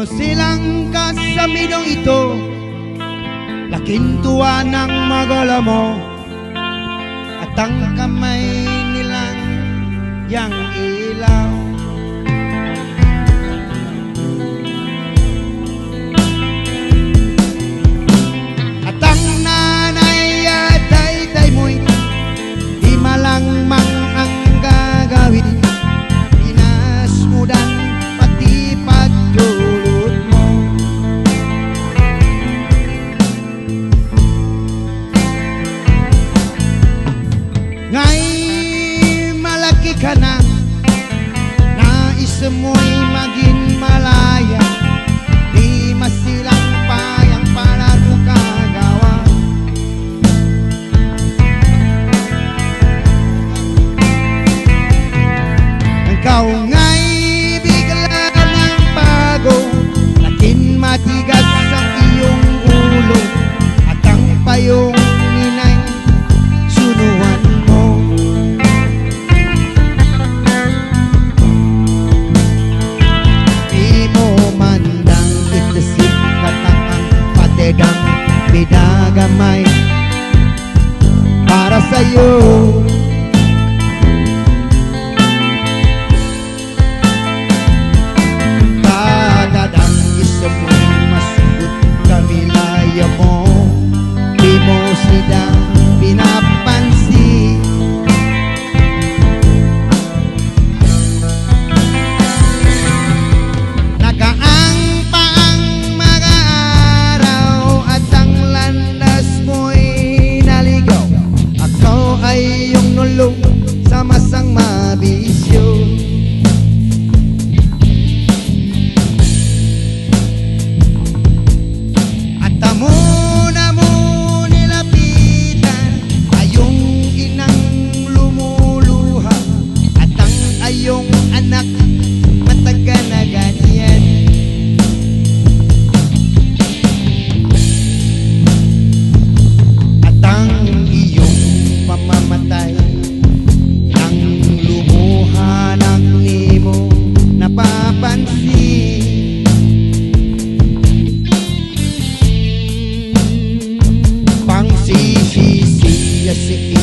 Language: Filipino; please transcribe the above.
silang kasamidong ito, laking tuwa ng magala mo, at ang kamay nilang yang ilaw. At ang nanay at taytay mo'y di malangmang ang gagawin, inasmudan pati pagdulot mo. Ngay malaki ka na, nais mo'y maging malaya, di masilang payang para kagawa. Ikaw nga'y bigla ng bago, laking matigas ang iyong ulo, at ang payong ninay sunuan mo. Di mo mandang itasip katang patedang bidagamay para sa'yo. Kadadang isa mo'y masugot kamilaya mo, di mo sila pinapansin. Nagaang pa ang mga araw at ang landas mo'y naligaw. Ako ay iyong nulong sa masang mabisyo. At amo na mo nilapitan ayong inang lumuluha, at ang ayong anak mataga na ganyan. At ang iyong pamamatay nang lumuha ng di mo napapansin. Pang sisisiya si